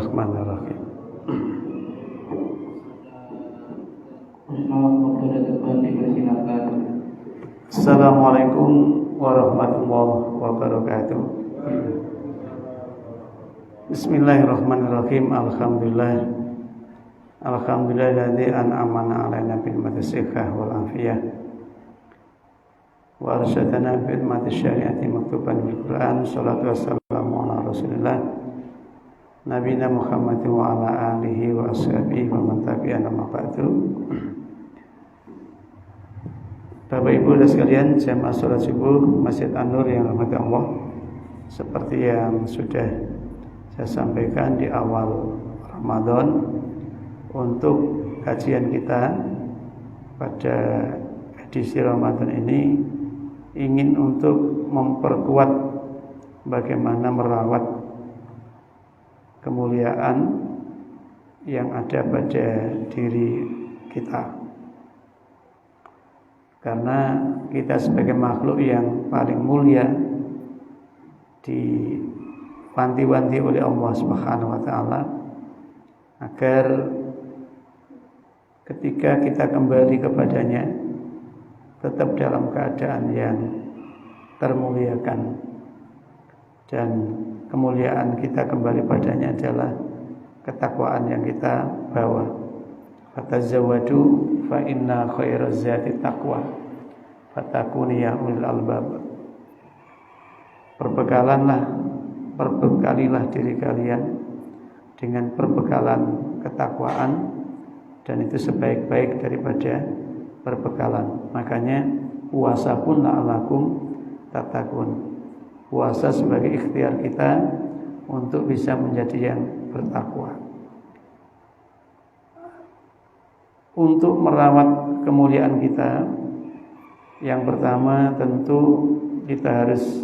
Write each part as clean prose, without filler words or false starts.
Bismillahirrahmanirrahim. Assalamualaikum warahmatullahi wabarakatuh. Bismillahirrahmanirrahim. Alhamdulillahilladzi an'amana 'alaina bil matsihah wal afiyah wa arsyadana bil syariati maktuban bil Qur'an. Shalatu wassalamu ala Rasulillah Nabiyina Muhammadin wa ala alihi wa ashabihi wa man tabi'ana ma ba'du. Bapak Ibu dan sekalian, jamaah salat subuh Masjid An-Nur yang dirahmati Allah, seperti yang sudah saya sampaikan di awal Ramadan, untuk kajian kita pada edisi Ramadan ini ingin untuk memperkuat bagaimana merawat kemuliaan yang ada pada diri kita. Karena kita sebagai makhluk yang paling mulia diwanti-wanti oleh Allah Subhanahu wa taala agar ketika kita kembali kepadanya tetap dalam keadaan yang termuliakan, dan kemuliaan kita kembali padanya adalah ketakwaan yang kita bawa. Fatazawwadu fa inna khairaz zati taqwa fatakuni ya ulil albab. Perbekalilah diri kalian dengan perbekalan ketakwaan, dan itu sebaik-baik daripada perbekalan. Makanya puasa pun la'alakum tattaqun. Puasa sebagai ikhtiar kita untuk bisa menjadi yang bertakwa. Untuk merawat kemuliaan kita, yang pertama tentu kita harus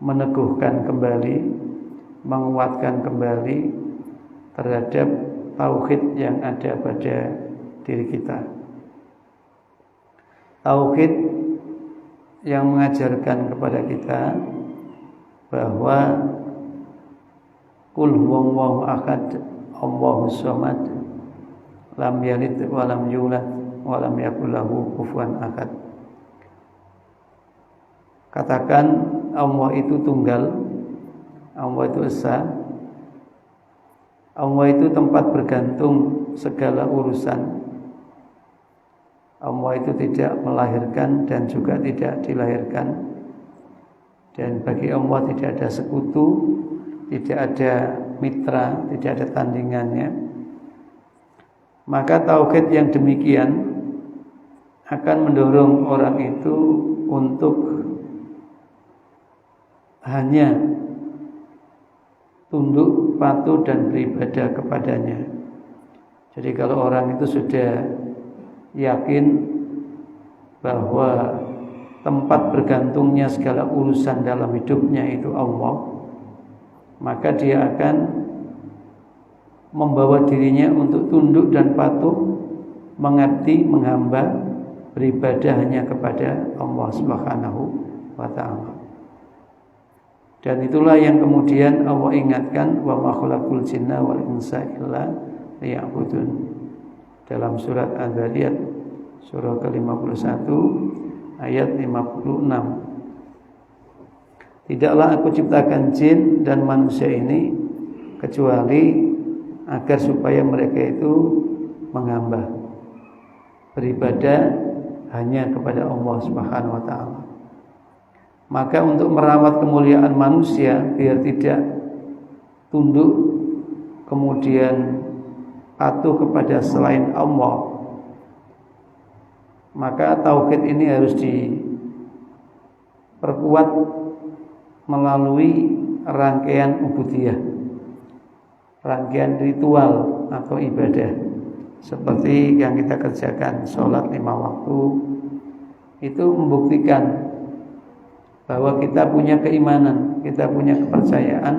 meneguhkan kembali, menguatkan kembali terhadap tauhid yang ada pada diri kita. Tauhid yang mengajarkan kepada kita bahwa qul huwallahu ahad Allahus samad lam yalid wa lam yulad wa lam yakul lahu kufuwan ahad. Katakan Allah itu tunggal, Allah itu esa, Allah itu tempat bergantung segala urusan. Allah itu tidak melahirkan dan juga tidak dilahirkan, dan bagi Allah tidak ada sekutu, tidak ada mitra, tidak ada tandingannya. Maka tauhid yang demikian akan mendorong orang itu untuk hanya tunduk, patuh dan beribadah kepadanya. Jadi kalau orang itu sudah yakin bahwa tempat bergantungnya segala urusan dalam hidupnya itu Allah, maka dia akan membawa dirinya untuk tunduk dan patuh, mengabdi, menghamba, beribadah hanya kepada Allah Subhanahu wa taala. Dan itulah yang kemudian Allah ingatkan, wa ma khalaqul jinna wal insa illa liya'budun. Dalam surat Al-Dzariyat surah ke-51 ayat 56. Tidaklah aku ciptakan jin dan manusia ini kecuali agar supaya mereka itu menghamba, beribadah hanya kepada Allah Subhanahu wa taala. Maka untuk merawat kemuliaan manusia biar tidak tunduk kemudian patuh kepada selain Allah, maka tauhid ini harus diperkuat melalui rangkaian ubudiyah, rangkaian ritual atau ibadah, seperti yang kita kerjakan sholat 5 waktu. Itu membuktikan bahwa kita punya keimanan, kita punya kepercayaan,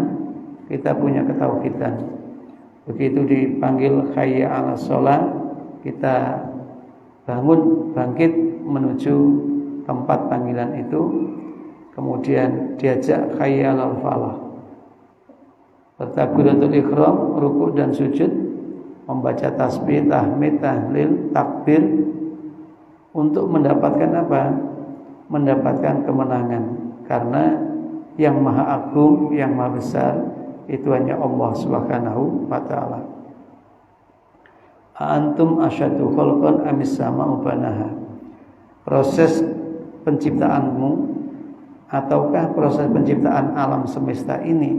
kita punya ketauhidan. Begitu dipanggil hayya 'alas shalah, kita bangkit menuju tempat panggilan itu, kemudian diajak hayya 'alal falah, Takbiratul ihram, rukuk dan sujud, membaca tasbih, tahmid, tahlil, takbir untuk mendapatkan apa? Mendapatkan kemenangan. Karena yang maha agung, yang maha besar itu hanya Allah Subhanahu wa ta'ala. Antum asyadu khalqan amis sama'u banaha. Proses penciptaanmu ataukah proses penciptaan alam semesta ini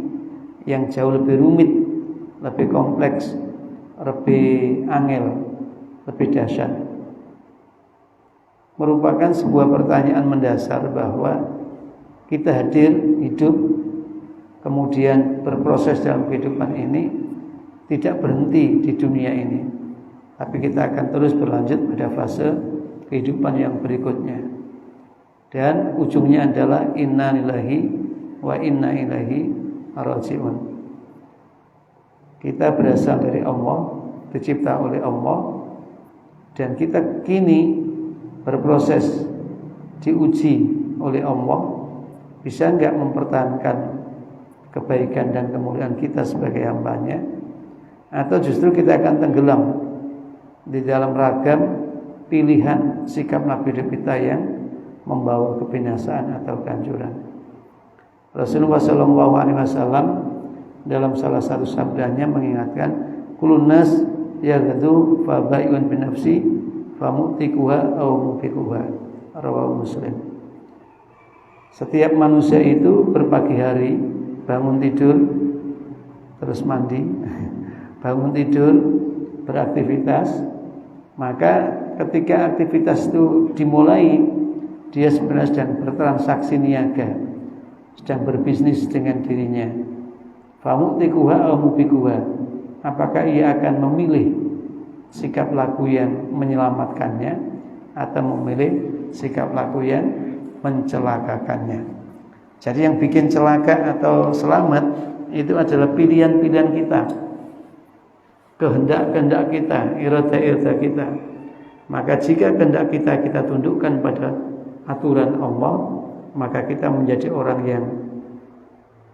yang jauh lebih rumit, lebih kompleks, lebih angel, lebih dahsyat? Merupakan sebuah pertanyaan mendasar bahwa kita hadir, hidup, kemudian berproses dalam kehidupan ini tidak berhenti di dunia ini, tapi kita akan terus berlanjut pada fase kehidupan yang berikutnya. Dan ujungnya adalah inna lillahi wa inna ilaihi raji'un. Kita berasal dari Allah, dicipta oleh Allah, dan kita kini berproses diuji oleh Allah. Bisa enggak mempertahankan kebaikan dan kemuliaan kita sebagai hambanya, atau justru kita akan tenggelam di dalam ragam pilihan sikap nabi hidup kita yang membawa kebinasaan atau kehancuran. Rasulullah SAW dalam salah satu sabdanya mengingatkan, kulun nas yaghdu fa bai'un bi nafsi fa mu'tikuha aw mufiquha, rawahu Muslim. Setiap manusia itu berpagi hari bangun tidur terus mandi, bangun tidur beraktivitas, maka ketika aktivitas itu dimulai, dia sebenarnya sedang bertransaksi niaga, sedang berbisnis dengan dirinya. Famu'tikuha aw mubikuha, apakah ia akan memilih sikap laku yang menyelamatkannya atau memilih sikap laku yang mencelakakannya. Jadi yang bikin celaka atau selamat itu adalah pilihan-pilihan kita, kehendak-kehendak kita, irada-irada kita. Maka jika kehendak kita tundukkan pada aturan Allah, maka kita menjadi orang yang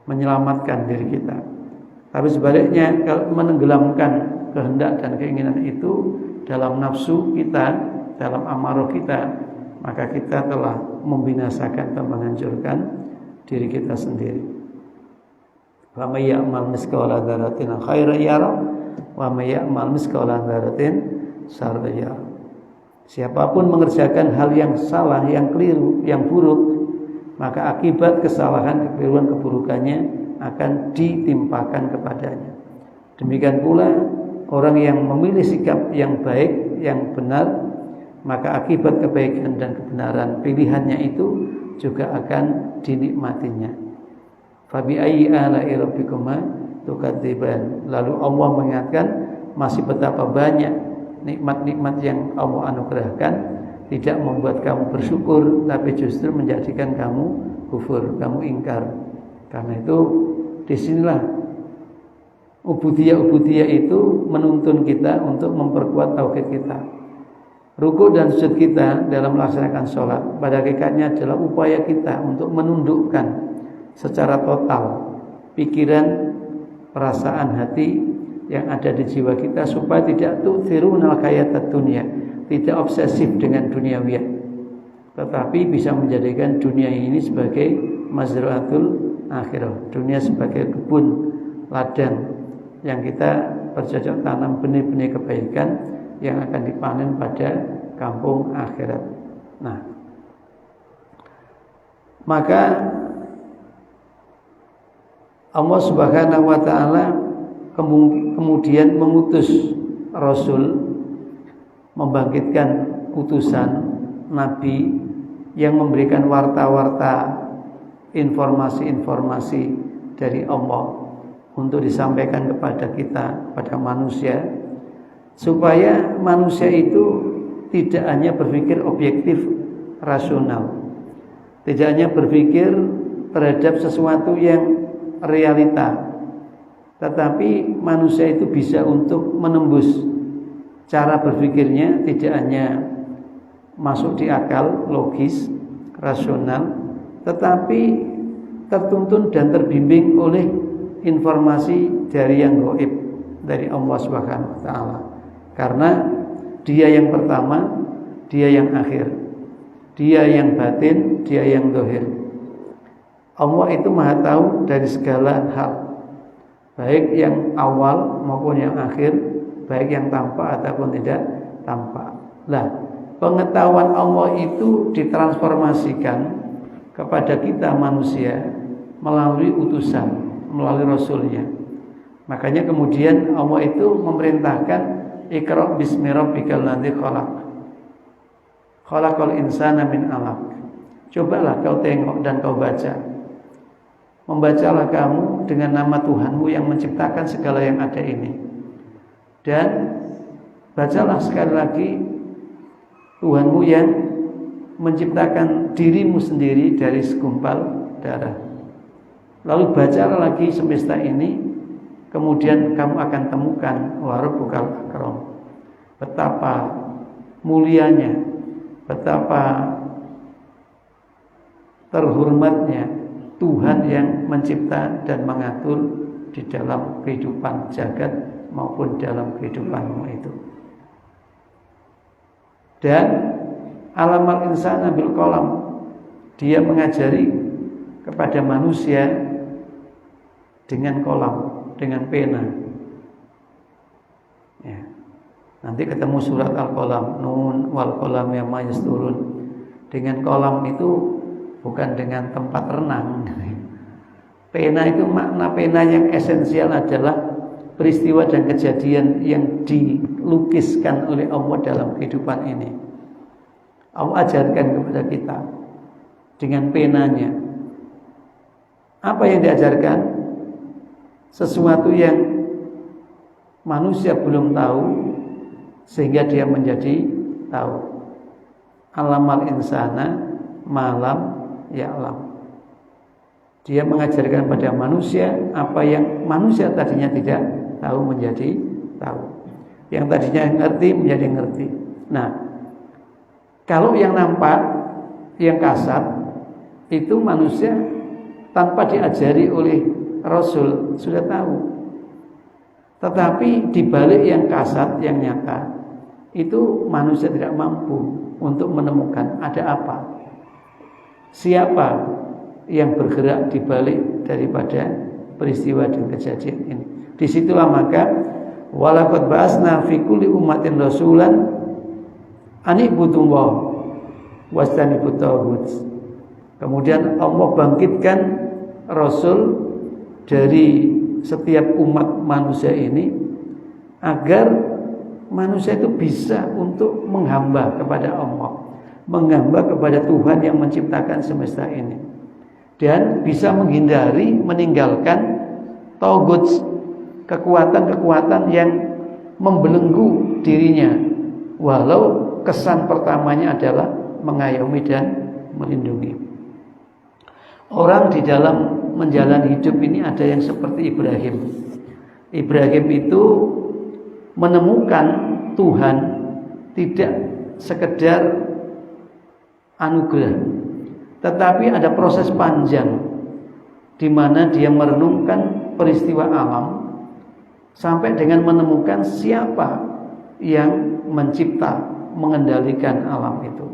menyelamatkan diri kita. Tapi sebaliknya, kalau menenggelamkan kehendak dan keinginan itu dalam nafsu kita, dalam amarah kita, maka kita telah membinasakan dan menghancurkan diri kita sendiri. Wa may ya'mal mithqala dzarratin khairan yarah wa may ya'mal mithqala dzarratin syarran yarah. Siapapun mengerjakan hal yang salah, yang keliru, yang buruk, maka akibat kesalahan, kekeliruan, keburukannya akan ditimpakan kepadanya. Demikian pula orang yang memilih sikap yang baik, yang benar, maka akibat kebaikan dan kebenaran pilihannya itu juga akan dinikmatinya. Fabi ayyi ala'i rabbikuma tukadziban. Lalu Allah mengingatkan masih betapa banyak nikmat-nikmat yang Allah anugerahkan, tidak membuat kamu bersyukur, tapi justru menjadikan kamu kufur, kamu ingkar. Karena itu disinilah ubudiyah itu menuntun kita untuk memperkuat tauhid kita. Ruku dan sujud kita dalam melaksanakan sholat pada hakikatnya adalah upaya kita untuk menundukkan secara total pikiran, perasaan, hati yang ada di jiwa kita supaya tidak tu'thirunal hayatad dunya, tidak obsesif dengan duniawiyah, tetapi bisa menjadikan dunia ini sebagai mazra'atul akhirah, dunia sebagai kebun ladang yang kita bercocok tanam benih-benih kebaikan yang akan dipanen pada kampung akhirat. Nah, maka Allah Subhanahu wa ta'ala kemudian mengutus Rasul, membangkitkan utusan Nabi yang memberikan warta-warta, informasi-informasi dari Allah untuk disampaikan kepada kita, pada manusia, supaya manusia itu tidak hanya berpikir objektif rasional, tidak hanya berpikir terhadap sesuatu yang realita, tetapi manusia itu bisa untuk menembus cara berpikirnya, tidak hanya masuk di akal, logis, rasional, tetapi tertuntun dan terbimbing oleh informasi dari yang gaib, dari Allah Subhanahu wa taala. Karena Dia yang pertama, Dia yang akhir. Dia yang batin, Dia yang zahir. Allah itu Maha tahu dari segala hal, baik yang awal maupun yang akhir, baik yang tampak ataupun tidak tampak. Nah, pengetahuan Allah itu ditransformasikan kepada kita manusia melalui utusan, melalui Rasulnya. Makanya kemudian Allah itu memerintahkan Iqra bismi rabbikal ladzi khalaq. Khalaqal insana min 'alaq. Cobalah kau tengok dan kau baca. Membacalah kamu dengan nama Tuhanmu yang menciptakan segala yang ada ini. Dan bacalah sekali lagi Tuhanmu yang menciptakan dirimu sendiri dari segumpal darah. Lalu bacalah lagi semesta ini, kemudian kamu akan temukan warabbukal akram. Betapa mulianya, betapa terhormatnya Tuhan yang mencipta dan mengatur di dalam kehidupan jagat maupun dalam kehidupanmu itu. Dan alamal insana bil qalam, Dia mengajari kepada manusia dengan kolam, dengan pena. Ya. Nanti ketemu surat Al-Qalam, nun wal qalam ma yasturun. Dengan kolam itu bukan dengan tempat renang. Pena itu, makna pena yang esensial adalah peristiwa dan kejadian yang dilukiskan oleh Allah dalam kehidupan ini. Allah ajarkan kepada kita dengan penanya. Apa yang diajarkan? Sesuatu yang manusia belum tahu sehingga dia menjadi tahu. Alamal insana malam ya'lam. Dia mengajarkan pada manusia apa yang manusia tadinya tidak tahu menjadi tahu. Yang tadinya ngerti menjadi ngerti. Nah, kalau yang nampak, yang kasat, itu manusia tanpa diajari oleh Rasul sudah tahu. Tetapi di balik yang kasat, yang nyata, itu manusia tidak mampu untuk menemukan ada apa. Siapa yang bergerak di balik daripada peristiwa dan kejadian ini. Disitulah maka walaqad ba'asna fi kulli ummatin rasulan anibudullah wastanibut taghut. Kemudian Allah bangkitkan Rasul dari setiap umat manusia ini agar manusia itu bisa untuk menghamba kepada Allah, menghamba kepada Tuhan yang menciptakan semesta ini, dan bisa menghindari, meninggalkan taghut, kekuatan-kekuatan yang membelenggu dirinya, walau kesan pertamanya adalah mengayomi dan melindungi. Orang di dalam menjalani hidup ini ada yang seperti Ibrahim. Ibrahim itu menemukan Tuhan tidak sekedar anugerah, tetapi ada proses panjang di mana dia merenungkan peristiwa alam sampai dengan menemukan siapa yang mencipta, mengendalikan alam itu.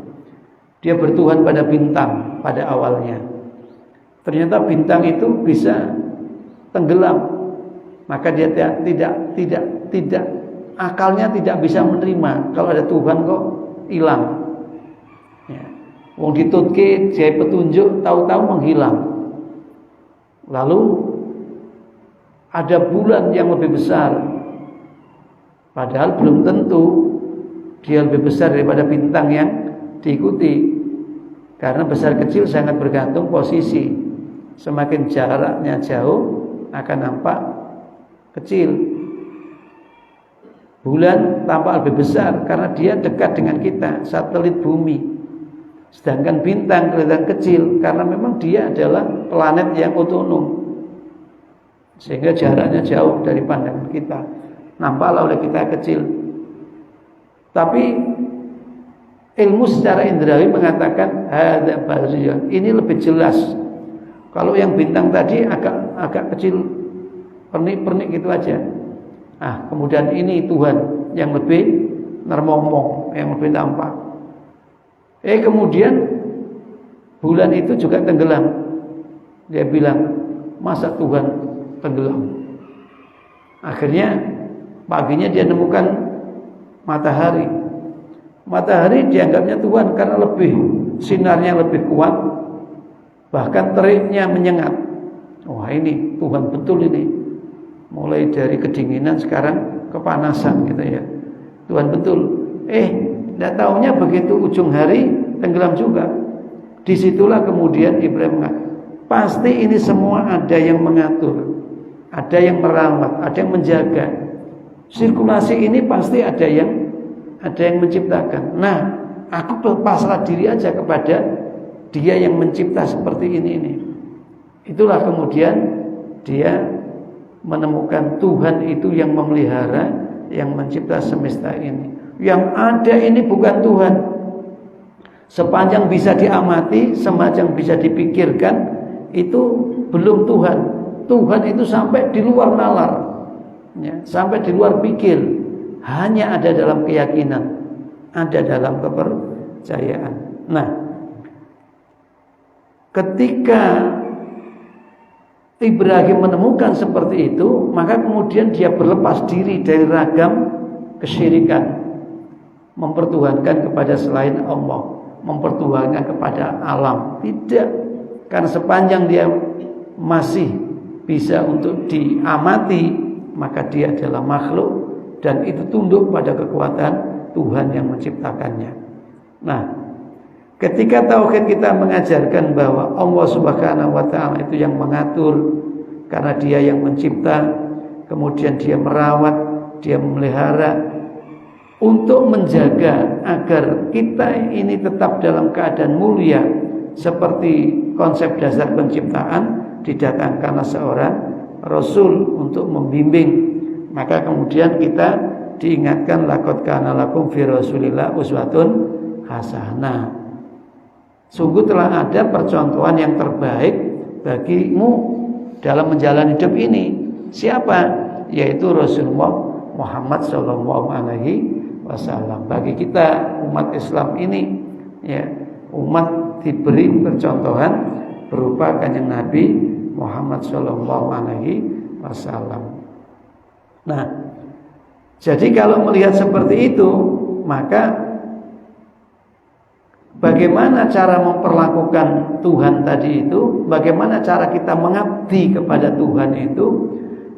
Dia bertuhan pada bintang pada awalnya. Ternyata bintang itu bisa tenggelam, maka dia tidak akalnya tidak bisa menerima kalau ada Tuhan kok hilang. Ya. Wong ditutke jai petunjuk tahu-tahu menghilang. Lalu ada bulan yang lebih besar, padahal belum tentu dia lebih besar daripada bintang yang diikuti, karena besar kecil sangat bergantung posisi. Semakin jaraknya jauh akan nampak kecil. Bulan tampak lebih besar karena dia dekat dengan kita, satelit bumi. Sedangkan bintang kelihatan kecil karena memang dia adalah planet yang otonom, sehingga jaraknya jauh dari pandangan kita, nampaklah oleh kita kecil. Tapi ilmu secara indrawi mengatakan hadza barziyun, ini lebih jelas. Kalau yang bintang tadi agak kecil, pernik-pernik gitu aja. Kemudian ini Tuhan yang lebih nermomong, yang lebih tampak. Kemudian bulan itu juga tenggelam. Dia bilang, masa Tuhan tenggelam? Akhirnya paginya dia nemukan matahari. Matahari dianggapnya Tuhan karena sinarnya lebih kuat, bahkan teriknya menyengat. Wah, ini Tuhan betul ini. Mulai dari kedinginan sekarang kepanasan gitu ya. Tuhan betul. Tidak taunya begitu ujung hari tenggelam juga. Disitulah kemudian Ibrahim mengatakan, pasti ini semua ada yang mengatur, ada yang merawat, ada yang menjaga. Sirkulasi ini pasti ada yang menciptakan. Nah, aku pasrah diri aja kepada Dia yang mencipta seperti ini. Itulah kemudian dia menemukan Tuhan itu yang memelihara, yang mencipta semesta ini. Yang ada ini bukan Tuhan. Sepanjang bisa diamati, sepanjang bisa dipikirkan, itu belum Tuhan. Tuhan itu sampai di luar nalar, sampai di luar pikir. Hanya ada dalam keyakinan, ada dalam kepercayaan. Nah, ketika Ibrahim menemukan seperti itu, maka kemudian dia berlepas diri dari ragam kesyirikan, mempertuhankan kepada selain Allah, mempertuhankan kepada alam. Tidak, karena sepanjang dia masih bisa untuk diamati, maka dia adalah makhluk dan itu tunduk pada kekuatan Tuhan yang menciptakannya. Nah, ketika tauhid kita mengajarkan bahwa Allah Subhanahu wa taala itu yang mengatur, karena Dia yang mencipta, kemudian Dia merawat, Dia memelihara untuk menjaga agar kita ini tetap dalam keadaan mulia, seperti konsep dasar penciptaan, didatangkanlah seorang rasul untuk membimbing. Maka kemudian kita diingatkan, laqad kana lakum fi Rasulillah uswatun hasanah. Sungguh telah ada percontohan yang terbaik bagimu dalam menjalani hidup ini. Siapa? Yaitu Rasulullah Muhammad sallallahu alaihi wasallam. Bagi kita umat Islam ini, umat diberi percontohan berupa kanjeng Nabi Muhammad sallallahu alaihi wasallam. Nah, jadi kalau melihat seperti itu, maka bagaimana cara memperlakukan Tuhan tadi itu, bagaimana cara kita mengabdi kepada Tuhan itu,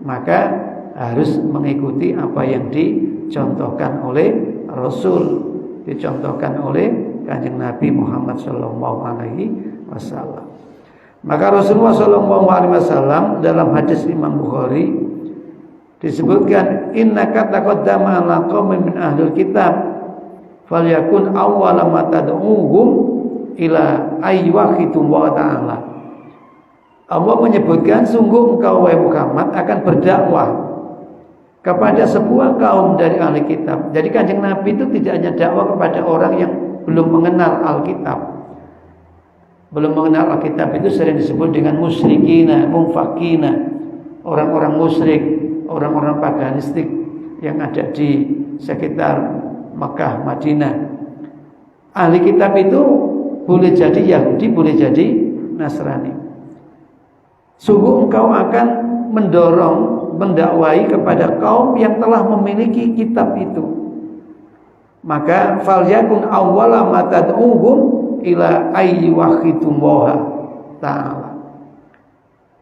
maka harus mengikuti apa yang dicontohkan oleh Rasul, dicontohkan oleh kanjeng Nabi Muhammad sallallahu alaihi wasallam. Maka Rasulullah sallallahu alaihi wasallam dalam hadis Imam Bukhari disebutkan, innaka taqaddama ala qaumin min ahlil kitab falyakun awwala ma tad'uhum ila aywahidu wa ta'ala. Allah menyebutkan, sungguh engkau wahai Muhammad akan berdakwah kepada sebuah kaum dari ahli kitab. Jadi kanjeng Nabi itu tidak hanya dakwah kepada orang yang belum mengenal Alkitab. Belum mengenal Alkitab itu sering disebut dengan musyrikina, mufakina, orang-orang musyrik, orang-orang paganistik yang ada di sekitar Mekah, Madinah. Ahli kitab itu boleh jadi Yahudi, boleh jadi Nasrani. Sungguh engkau akan mendorong, mendakwai kepada kaum yang telah memiliki kitab itu. Maka falyakun awwala ma tad'uhum ila ayyiwahidullaha ta'ala.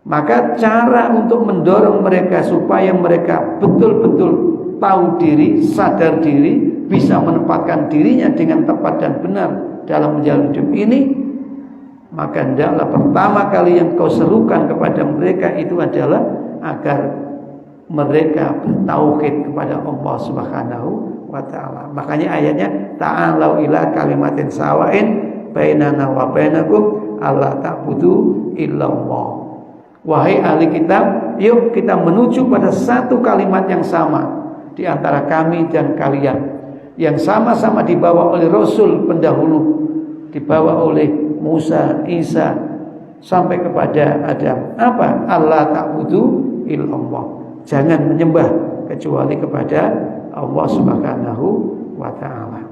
Maka cara untuk mendorong mereka supaya mereka betul-betul tahu diri, sadar diri, bisa menempatkan dirinya dengan tepat dan benar dalam menjalani hidup ini, maka hendaklah pertama kali yang kau serukan kepada mereka itu adalah agar mereka bertauhid kepada Allah Subhanahu wa taala. Makanya ayatnya ta'alau ila kalimatin sawain bainana wa bainakum alla ta'budu illallah. Wahai ahli kitab, yuk kita menuju pada satu kalimat yang sama di antara kami dan kalian, yang sama-sama dibawa oleh Rasul pendahulu, dibawa oleh Musa, Isa, sampai kepada Adam. Apa? Allah ta'budu illallah. jangan menyembah kecuali kepada Allah Subhanahu wa ta'ala.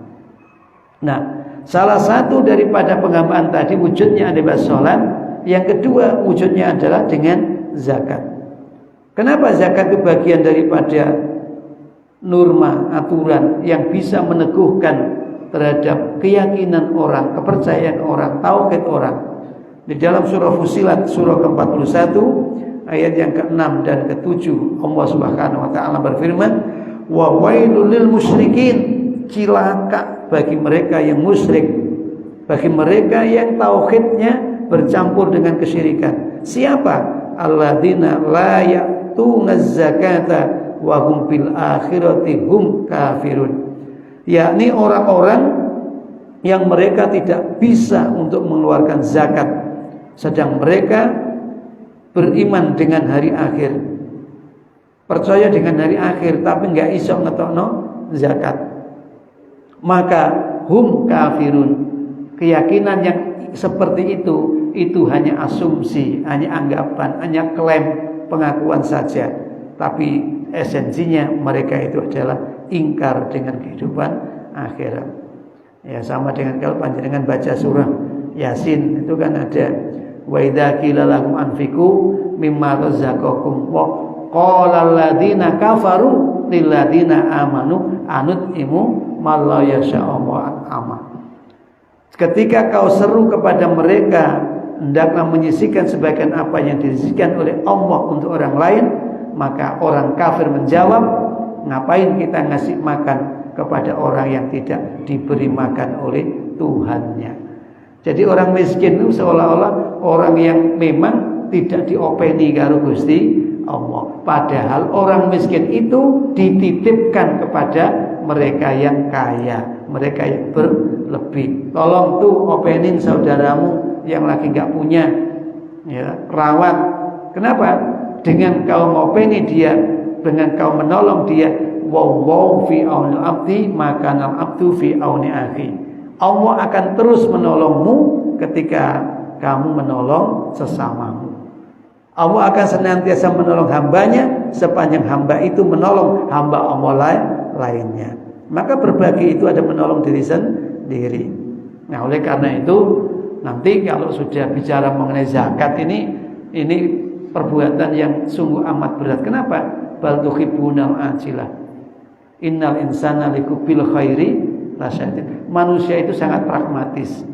Nah, salah satu daripada penghambaan tadi wujudnya adalah sholat. Yang kedua wujudnya adalah dengan zakat. Kenapa zakat itu bagian daripada norma, aturan yang bisa meneguhkan terhadap keyakinan orang, kepercayaan orang, tauhid orang. Di dalam surah Fussilat surah ke-41 ayat yang ke-6 dan ke-7 Allah Subhanahu wa taala berfirman, "Wa wailul lil musyrikin," cilaka bagi mereka yang musyrik, bagi mereka yang tauhidnya bercampur dengan kesyirikan. Siapa? Alladzina la ya'tunaz zakata wa hum bil akhirati hum kafirun. Yakni orang-orang yang mereka tidak bisa untuk mengeluarkan zakat, sedang mereka beriman dengan hari akhir, percaya dengan hari akhir, tapi nggak iso ngetokno zakat. Maka hum kafirun. Keyakinan yang seperti itu hanya asumsi, hanya anggapan, hanya klaim, pengakuan saja. Tapi esensinya mereka itu adalah ingkar dengan kehidupan akhirat. Ya, sama dengan kalau panjenengan baca surah Yasin, itu kan ada wa idza qila lahum anfiqu mimma razaqakum wa qala alladziina kafaru lil ladziina amanu anut'imu ma la yasha'u ama. Ketika kau seru kepada mereka, hendaklah menyisihkan sebagian apa yang disisihkan oleh Allah untuk orang lain, maka orang kafir menjawab, ngapain kita ngasih makan kepada orang yang tidak diberi makan oleh Tuhannya. Jadi orang miskin itu seolah-olah orang yang memang tidak diopeni karo Gusti Allah. Padahal orang miskin itu dititipkan kepada mereka yang kaya, mereka yang berlebih. Tolong tuh openin saudaramu yang lagi nggak punya, ya, rawat. Kenapa? Dengan kau ngopeni dia, dengan kau menolong dia, wallahu fi aunil abdi maka al abdu fi auni akhi. Allah akan terus menolongmu ketika kamu menolong sesamamu. Allah akan senantiasa menolong hambanya sepanjang hamba itu menolong hamba Allah lainnya. Maka berbagi itu ada menolong diri sendiri. Nah, oleh karena itu nanti kalau sudah bicara mengenai zakat ini perbuatan yang sungguh amat berat. Kenapa? Bal tuhibbunal ajilah. Innal insana likubil khairi lasyadid. Manusia itu sangat pragmatis.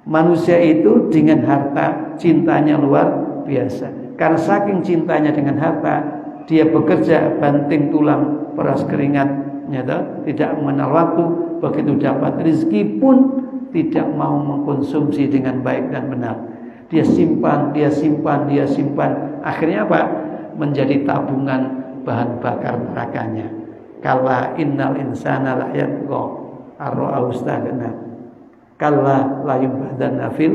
Manusia itu dengan harta cintanya luar biasa. Karena saking cintanya dengan harta, dia bekerja banting tulang, peras keringat, tidak mengenal waktu. Begitu dapat rezeki pun tidak mau mengkonsumsi dengan baik dan benar. Dia simpan. Akhirnya apa? Menjadi tabungan bahan bakar nerakanya. Kalla innal insana la yatgha ar-ra'ahu istaghna. Kalla la yubhadanna fil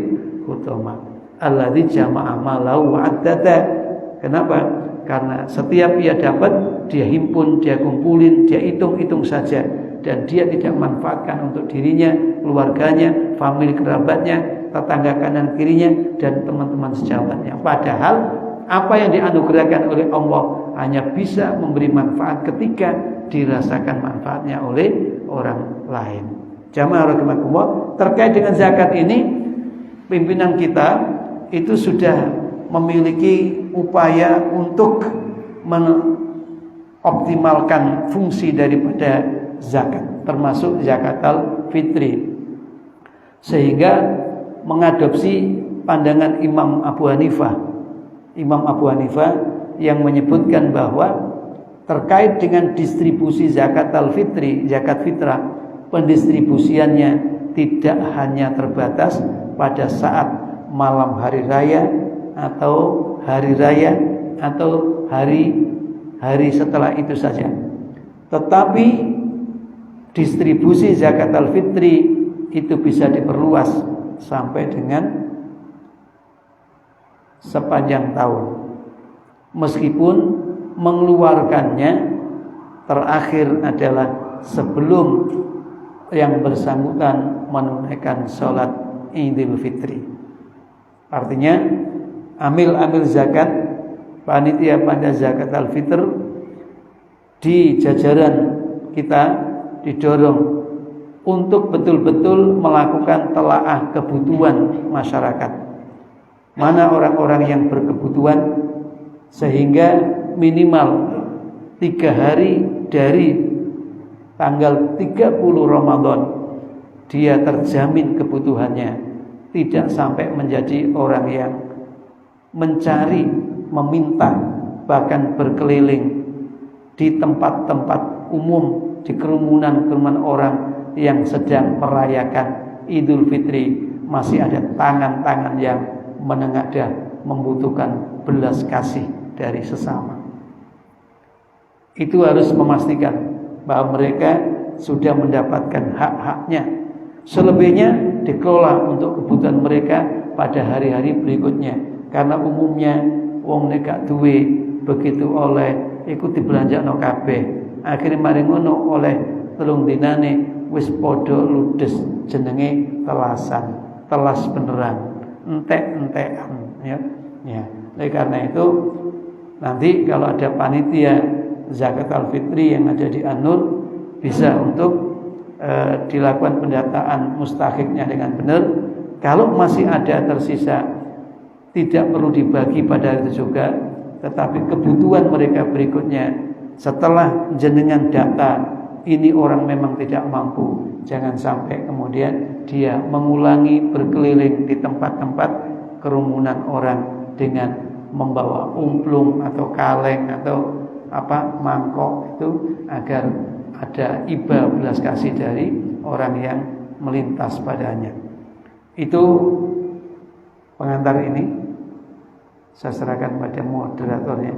hutama. Alladzi jama'a malahu wa 'addada. Kenapa? Karena setiap ia dapat, dia himpun, dia kumpulin, dia hitung-hitung saja, dan dia tidak manfaatkan untuk dirinya, keluarganya, famili kerabatnya, tetangga kanan kirinya, dan teman-teman sejawatnya. Padahal apa yang dianugerahkan oleh Allah hanya bisa memberi manfaat ketika dirasakan manfaatnya oleh orang lain. Jamaah rahimakumullah, terkait dengan zakat ini, pimpinan kita itu sudah memiliki upaya untuk mengoptimalkan fungsi daripada zakat, termasuk zakatul fitri, sehingga mengadopsi pandangan Imam Abu Hanifah yang menyebutkan bahwa terkait dengan distribusi zakatul fitri, zakat fitrah, pendistribusiannya tidak hanya terbatas pada saat malam hari raya atau hari raya atau hari setelah itu saja, tetapi distribusi zakatul fitri itu bisa diperluas sampai dengan sepanjang tahun, meskipun mengeluarkannya terakhir adalah sebelum yang bersangkutan menunaikan sholat Idul Fitri. Artinya amil zakat, panitia pada zakat al-fitr di jajaran kita didorong untuk betul-betul melakukan telaah kebutuhan masyarakat. Mana orang-orang yang berkebutuhan, sehingga minimal 3 hari dari tanggal 30 Ramadan dia terjamin kebutuhannya, tidak sampai menjadi orang yang mencari, meminta, bahkan berkeliling di tempat-tempat umum, di kerumunan-kerumunan orang yang sedang merayakan Idul Fitri. Masih ada tangan-tangan yang menengadah membutuhkan belas kasih dari sesama. Itu harus memastikan bahwa mereka sudah mendapatkan hak-haknya. Selebihnya dikelola untuk kebutuhan mereka pada hari-hari berikutnya. Karena umumnya wong nek gak duwe begitu oleh ikut dibelanjakno kabeh. Akhire mari ngono oleh 3 dinane wis padha ludes, jenenge telasan, telas beneran, entek-entekan ya. Ya. Oleh karena itu nanti kalau ada panitia zakat al-fitri yang ada di An-Nur bisa untuk dilakukan pendataan mustahiknya dengan benar. Kalau masih ada tersisa, tidak perlu dibagi pada itu juga, tetapi kebutuhan mereka berikutnya setelah jenengan data ini orang memang tidak mampu, jangan sampai kemudian dia mengulangi berkeliling di tempat-tempat kerumunan orang dengan membawa umplung atau kaleng atau mangkok itu, agar ada iba belas kasih dari orang yang melintas padanya. Itu pengantar ini saya serahkan pada moderatornya.